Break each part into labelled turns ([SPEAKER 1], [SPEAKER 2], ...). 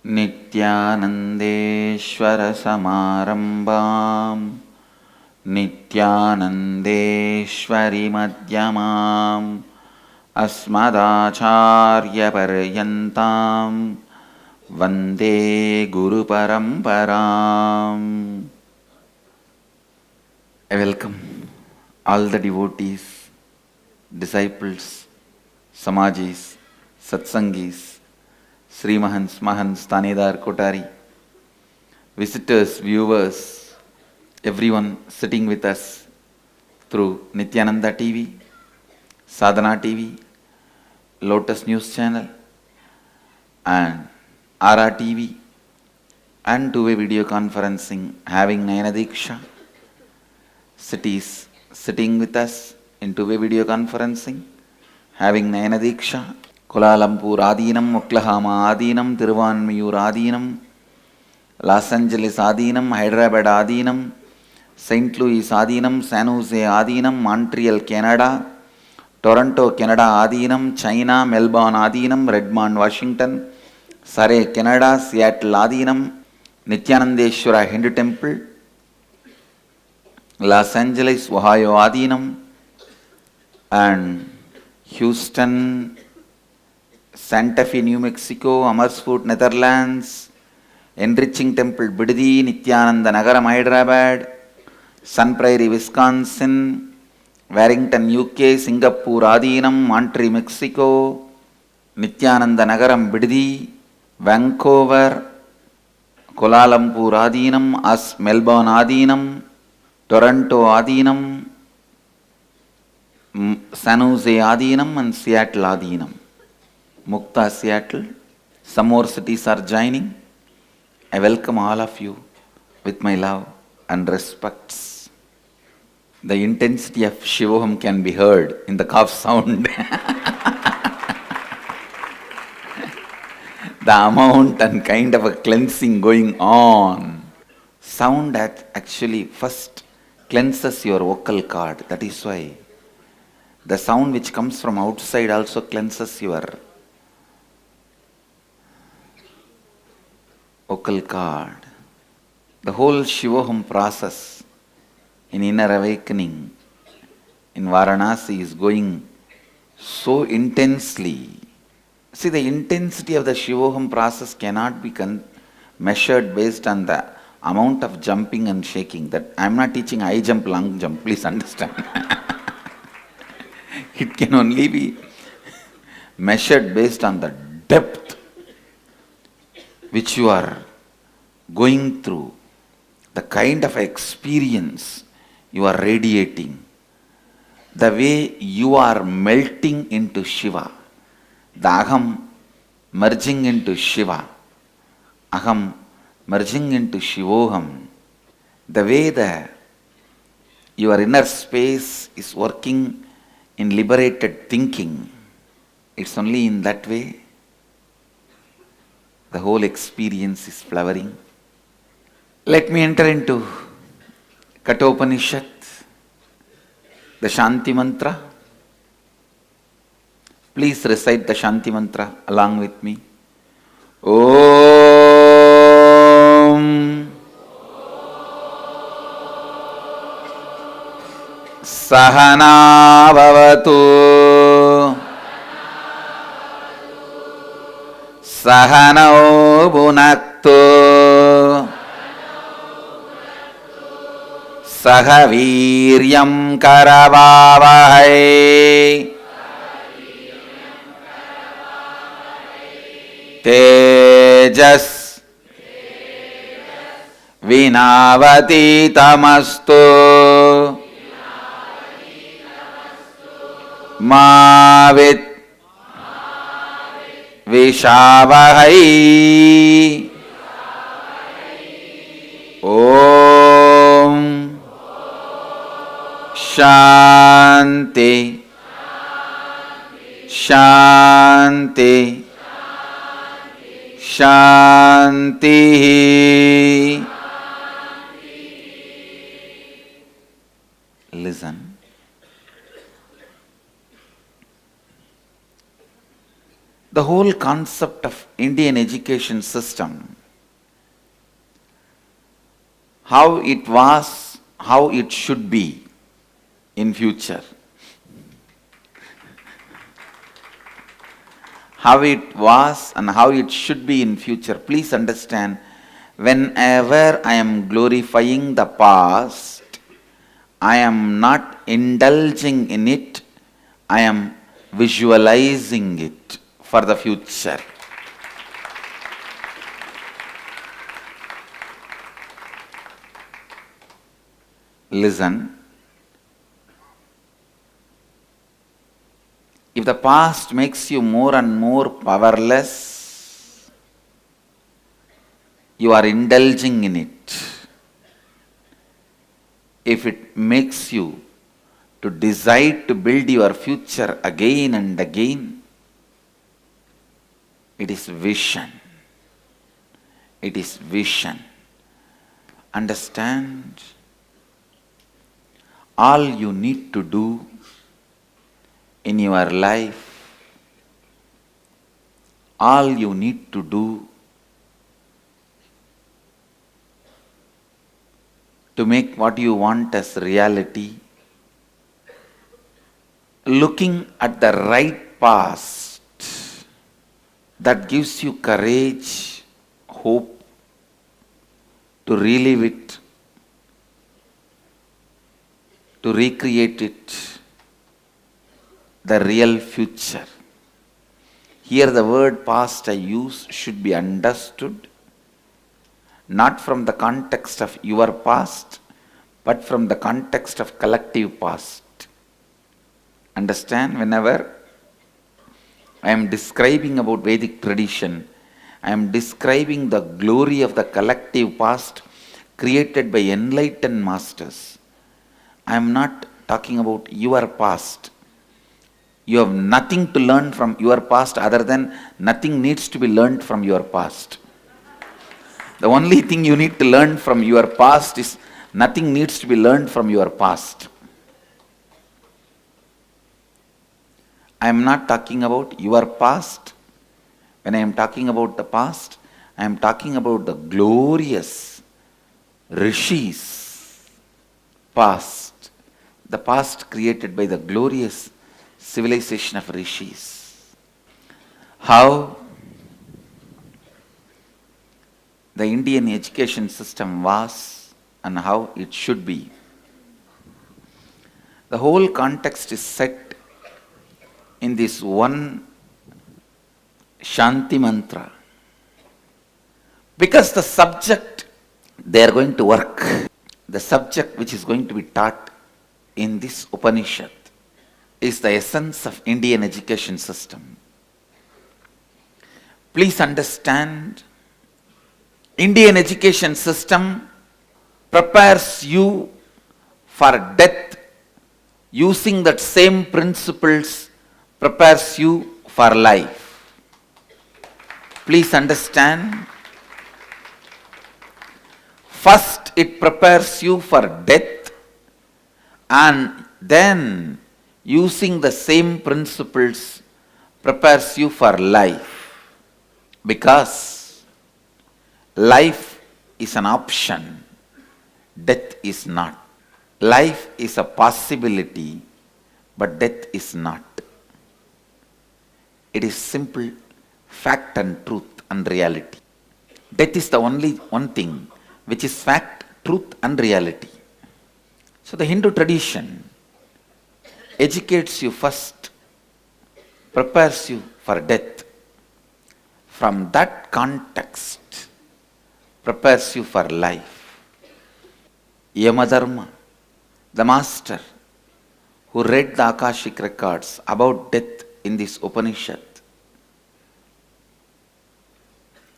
[SPEAKER 1] नित्यानन्देश्वरसमारम्भाम् नित्यानन्देश्वरिमध्यमाम् अस्मदाचार्यपर्यन्ताम् वन्दे गुरुपरम्पराम्. I welcome all the devotees, disciples, samajis, satsangis, Srimahans, Mahans, Tanedar, Kotari, visitors, viewers, everyone sitting with us through Nithyananda TV, Sadhana TV, Lotus News Channel, and RA TV, and two-way video conferencing, having Nayana Diksha, cities sitting with us in two-way video conferencing, having Nayana Diksha, Kuala Lumpur Adinam, Oklahoma Adinam, Tiruvanmiyur Adinam, Los Angeles Adinam, Hyderabad Adinam, St. Louis Adinam, San Jose Adinam, Montreal Canada, Toronto Canada Adinam, China, Melbourne Adinam, Redmond Washington, Surrey Canada, Seattle Adinam, Nithyanandeshwara Hindu Temple, Los Angeles, Ohio Adinam, and Houston, Santa Fe, New Mexico, Amersfoort, Netherlands, Enriching Temple, Biddi, Nithyananda Nagaram, Hyderabad, Sun Prairie, Wisconsin, Warrington, UK, Singapore, Adinam, Montreal, Mexico, Nithyananda Nagaram, Biddi, Vancouver, Kuala Lumpur, Adinam, Melbourne, Adinam, Toronto, Adinam, San Jose, Adinam, and Seattle, Adinam. Mukta, Seattle. Some more cities are joining. I welcome all of you with my love and respects. The intensity of Shivoham can be heard in the cough sound. The amount and kind of a cleansing going on. Sound that actually first cleanses your vocal cord. That is why the sound which comes from outside also cleanses your vocal cord. The whole Shivoham process in inner awakening in Varanasi is going so intensely. See, the intensity of the Shivoham process cannot be measured based on the amount of jumping and shaking. That I am not teaching high jump, long jump, please understand. It can only be measured based on the depth which you are going through, the kind of experience you are radiating, the way you are melting into Shiva, the Aham merging into Shiva, Aham merging into Shivoham, the way your inner space is working in liberated thinking. It's only in that way the whole experience is flowering. Let me enter into Kathopanishad, the Shanti Mantra. Please recite the Shanti Mantra along with me. Om Sahana Bhavatu Sahanau Bhunaktu Sahaviryam Karavavahai Tejas Vinavaditamastu Mavit Vishavahai. Om Shanti Shanti Shanti. Listen. The whole concept of Indian education system, how it was, how it should be in future. How it was and how it should be in future. Please understand, whenever I am glorifying the past, I am not indulging in it, I am visualizing it for the future. Listen. If the past makes you more and more powerless, you are indulging in it. If it makes you to decide to build your future again and again, it is vision. It is vision. Understand? All you need to do in your life, all you need to do to make what you want as reality, looking at the right past that gives you courage, hope to relive it, to recreate it, the real future. Here the word past I use should be understood not from the context of your past, but from the context of collective past. Understand, whenever I am describing about Vedic tradition, I am describing the glory of the collective past created by enlightened masters. I am not talking about your past. You have nothing to learn from your past other than nothing needs to be learned from your past. The only thing you need to learn from your past is nothing needs to be learned from your past. I am not talking about your past. When I am talking about the past, I am talking about the glorious rishis past. The past created by the glorious civilization of rishis. How the Indian education system was and how it should be. The whole context is set in this one Shanti Mantra. Because the subject they are going to work, the subject which is going to be taught in this Upanishad is the essence of Indian education system. Please understand, Indian education system prepares you for death using that same principles prepares you for life. Please understand, first it prepares you for death and then using the same principles prepares you for life, because life is an option, death is not. Life is a possibility, but death is not. It is simple fact and truth and reality. Death is the only one thing which is fact, truth and reality. So the Hindu tradition educates you first, prepares you for death. From that context, prepares you for life. Yama Dharma, the master who read the Akashic Records about death in this Upanishad,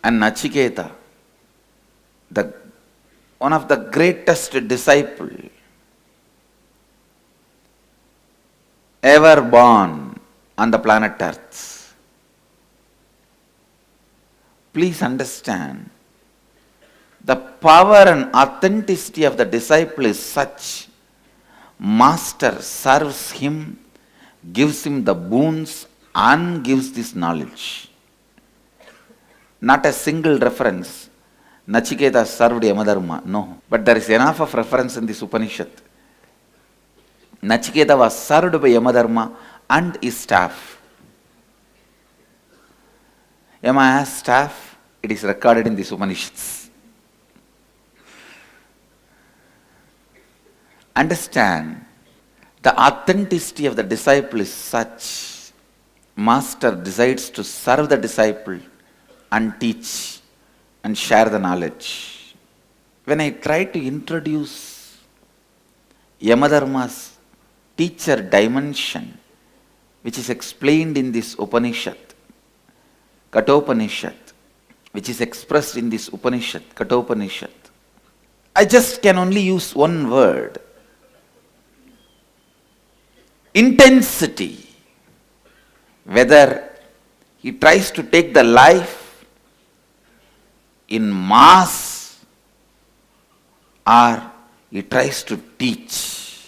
[SPEAKER 1] and Naciketa, one of the greatest disciples ever born on the planet Earth. Please understand, the power and authenticity of the disciple is such, master serves him, gives him the boons and gives this knowledge. Not a single reference. Naciketa served Yama Dharma. No. But there is enough of reference in this Upanishad. Naciketa was served by Yama Dharma and his staff. Yama has staff. It is recorded in these Upanishads. Understand, the authenticity of the disciple is such. Master decides to serve the disciple and teach and share the knowledge. When I try to introduce Yama Dharma's teacher dimension, which is explained in this Upanishad, Kathopanishad, which is expressed in this Upanishad, Kathopanishad, I just can only use one word. Intensity. Whether he tries to take the life in mass or he tries to teach.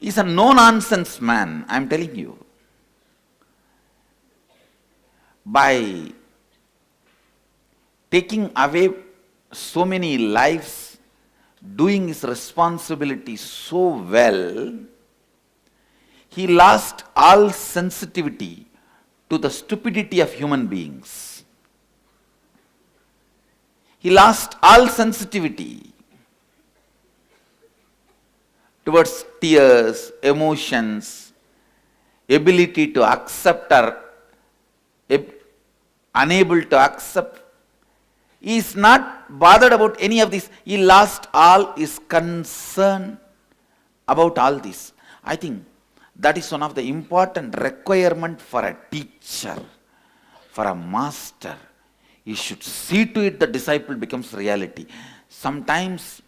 [SPEAKER 1] He's a no-nonsense man, I am telling you. By taking away so many lives, doing his responsibility so well, he lost all sensitivity to the stupidity of human beings. He lost all sensitivity towards tears, emotions, ability to accept or unable to accept. He is not bothered about any of this. He lost all his concern about all this. I think that is one of the important requirement for a teacher, for a master. He should see to it the disciple becomes reality. Sometimes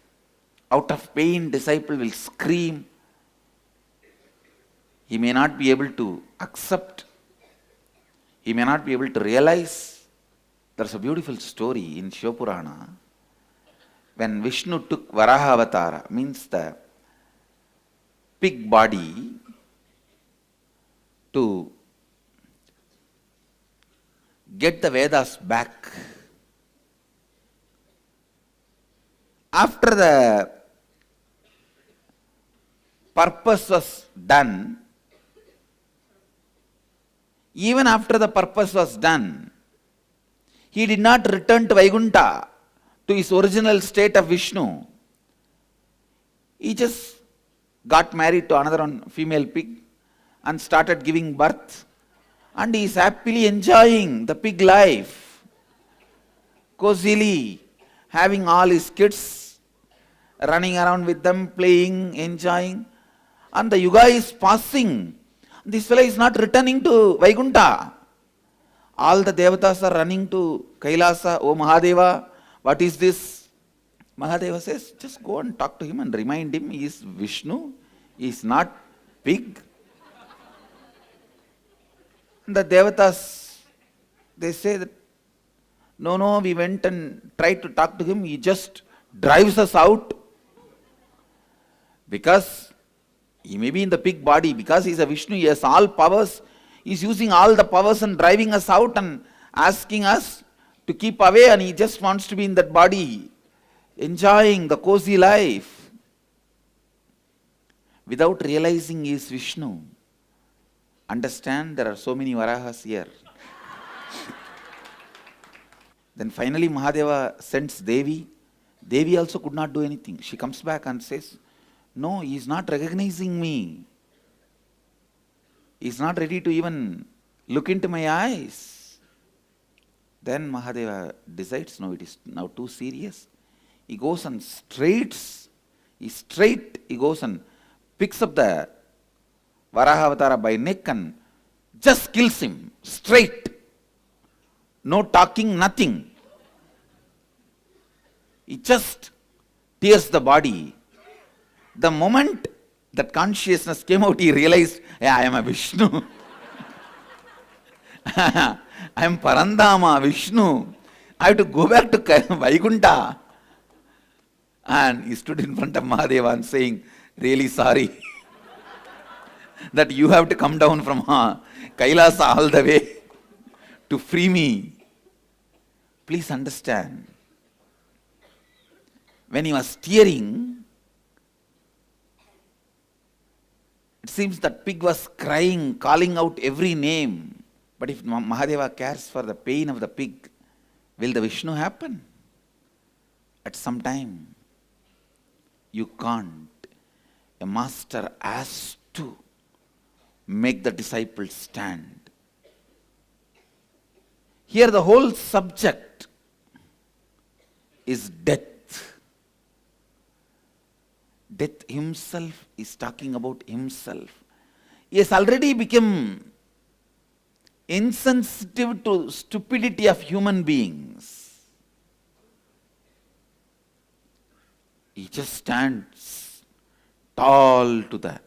[SPEAKER 1] out of pain, disciple will scream. He may not be able to accept. He may not be able to realize. There's a beautiful story in Shiva Purana. When Vishnu took Varaha Avatara, means the pig body, to get the Vedas back. After the purpose was done, even after the purpose was done, he did not return to Vaikuntha, to his original state of Vishnu. He just got married to another female pig and started giving birth. And he is happily enjoying the pig life, cozily, having all his kids, running around with them, playing, enjoying. And the yuga is passing. This fellow is not returning to Vaikuntha. All the devatas are running to Kailasa. Oh Mahadeva, what is this? Mahadeva says, just go and talk to him and remind him he is Vishnu, he is not pig. And the devatas, they say that, no, we went and tried to talk to him, he just drives us out. Because he may be in the pig body, because he is a Vishnu, he has all powers. He is using all the powers and driving us out and asking us to keep away, and he just wants to be in that body, enjoying the cozy life, without realizing he is Vishnu. Understand, there are so many Varahas here. Then finally Mahadeva sends Devi. Devi also could not do anything. She comes back and says, no, he is not recognizing me. He is not ready to even look into my eyes. Then Mahadeva decides, no, it is now too serious. He goes and he goes and picks up the Varaha Avatara by neck and just kills him, straight. No talking, nothing. He just tears the body. The moment that consciousness came out, he realized, yeah, I am a Vishnu. I am Parandama, Vishnu. I have to go back to Vaikuntha. And he stood in front of Mahadeva and saying, really sorry. that you have to come down from Kailasa all the way to free me. Please understand. When he was steering, it seems that pig was crying, calling out every name. But if Mahadeva cares for the pain of the pig, will the Vishnu happen? At some time, you can't. A master has to make the disciples stand. Here the whole subject is death. Death himself is talking about himself. He has already become insensitive to stupidity of human beings. He just stands tall to the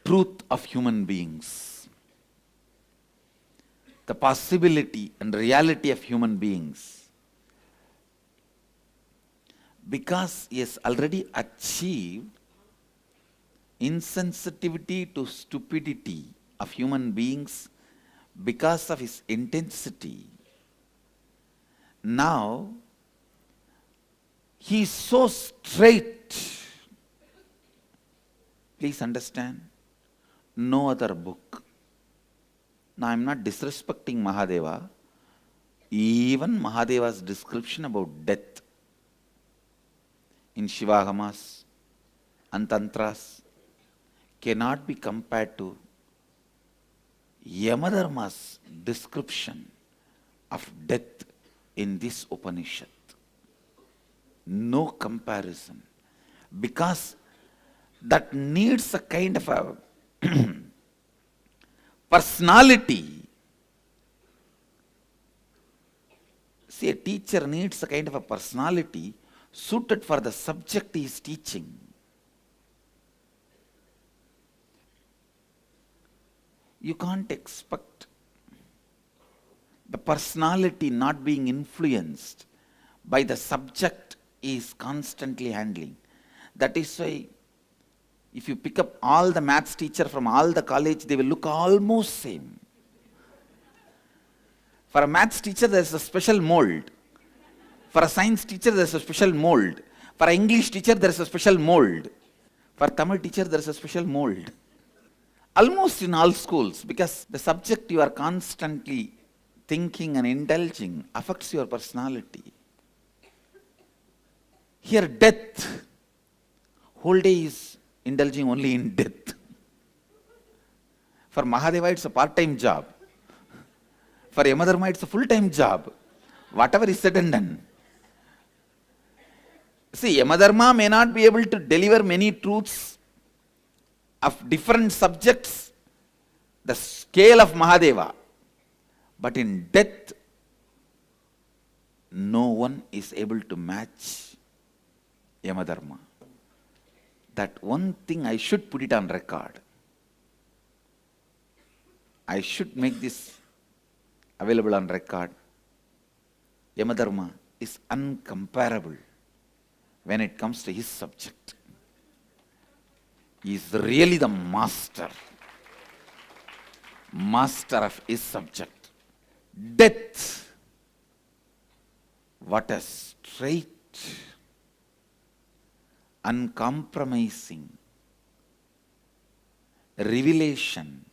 [SPEAKER 1] truth of human beings, the possibility and reality of human beings. Because he has already achieved insensitivity to stupidity of human beings because of his intensity. Now, he is so straight. Please understand, no other book. Now, I am not disrespecting Mahadeva. Even Mahadeva's description about death in Shivagamas and Tantras cannot be compared to Yama Dharma's description of death in this Upanishad. No comparison. Because that needs a kind of a personality. See, a teacher needs a kind of a personality suited for the subject he is teaching. You can't expect the personality not being influenced by the subject he is constantly handling. That is why if you pick up all the maths teacher from all the college, they will look almost same. For a maths teacher, there is a special mold. For a science teacher, there is a special mold. For an English teacher, there is a special mold. For a Tamil teacher, there is a special mold. Almost in all schools, because the subject you are constantly thinking and indulging affects your personality. Here, death, whole day is indulging only in death. For Mahadeva, it's a part-time job. For Yama Dharma, it's a full-time job. Whatever is said and done. See, Yama Dharma may not be able to deliver many truths of different subjects, the scale of Mahadeva. But in death, no one is able to match Yama Dharma. That one thing I should put it on record. I should make this available on record. Yama Dharma is uncomparable when it comes to his subject. He is really the master of his subject. Death, what a straight, uncompromising revelation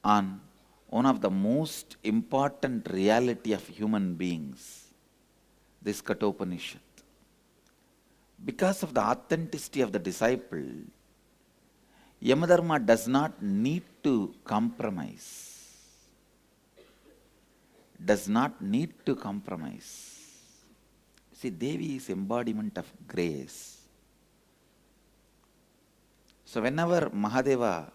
[SPEAKER 1] on one of the most important reality of human beings, this Kathopanishad. Because of the authenticity of the disciple, Yama Dharma does not need to compromise. Does not need to compromise. See, Devi is embodiment of grace. So whenever Mahadeva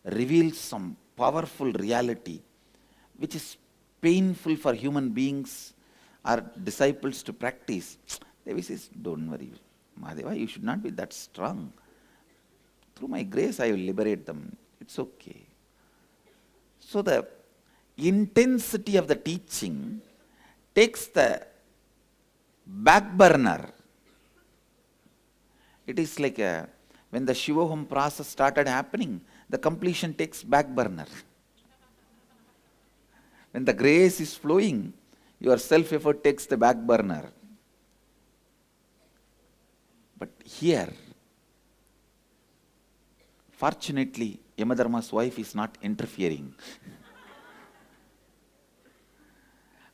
[SPEAKER 1] reveals some powerful reality, which is painful for human beings or disciples to practice, Devi says, don't worry, Mahadeva, you should not be that strong. Through my grace, I will liberate them. It's okay. So the intensity of the teaching takes the back burner. It is like a When the Shivoham process started happening, the completion takes back burner. When the grace is flowing, your self-effort takes the back burner. But here, fortunately, Yama Dharma's wife is not interfering.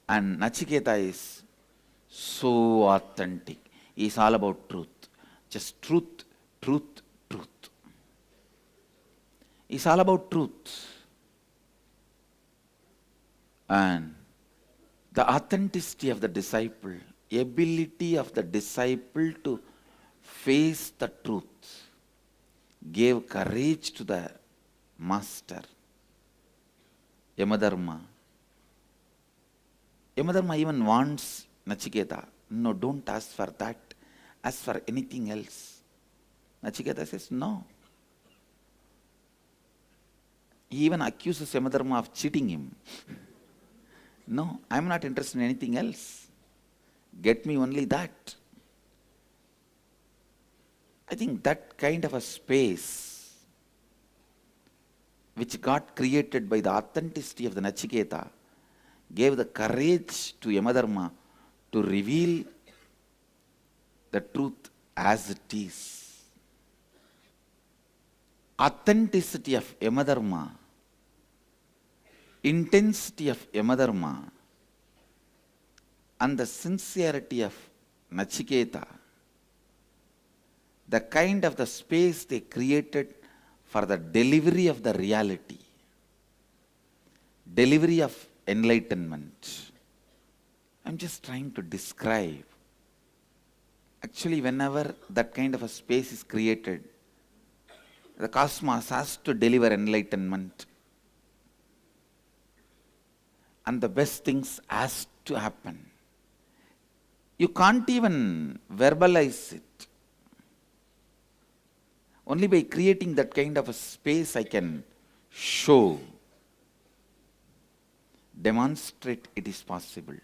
[SPEAKER 1] And Naciketa is so authentic. He is all about truth. Just truth, truth, truth. He is all about truth. And the authenticity of the disciple, ability of the disciple to face the truth, gave courage to the master. Yama Dharma even wants Naciketa, no, don't ask for that, ask for anything else. Naciketa says, no. He even accuses Yama Dharma of cheating him. No, I am not interested in anything else. Get me only that. I think that kind of a space which got created by the authenticity of the Naciketa gave the courage to Yama Dharma to reveal the truth as it is. Authenticity of Yama Dharma, intensity of Yama Dharma, and the sincerity of Naciketa, the kind of the space they created for the delivery of the reality, delivery of enlightenment. I'm just trying to describe. Actually, whenever that kind of a space is created, the cosmos has to deliver enlightenment. And the best things has to happen. You can't even verbalize it. Only by creating that kind of a space I can show, demonstrate it is possible.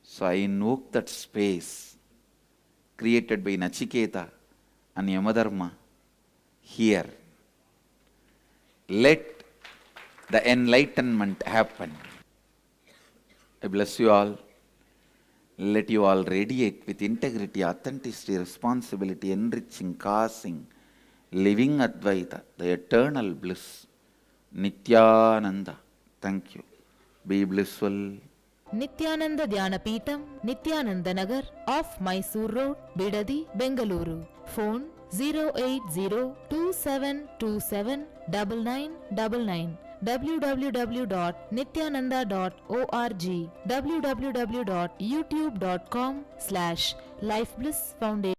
[SPEAKER 1] So I invoke that space created by Naciketa and Yama Dharma here. Let the enlightenment happen. I bless you all. Let you all radiate with integrity, authenticity, responsibility, enriching, causing, living Advaita, the eternal bliss. Nithyananda. Thank you. Be blissful.
[SPEAKER 2] Nithyananda Dhyanapitham, Nithyananda Nagar, off Mysore Road, Bidadi, Bengaluru. Phone 08027279999. www.nithyananda.org, www.youtube.com/lifeblissfoundation.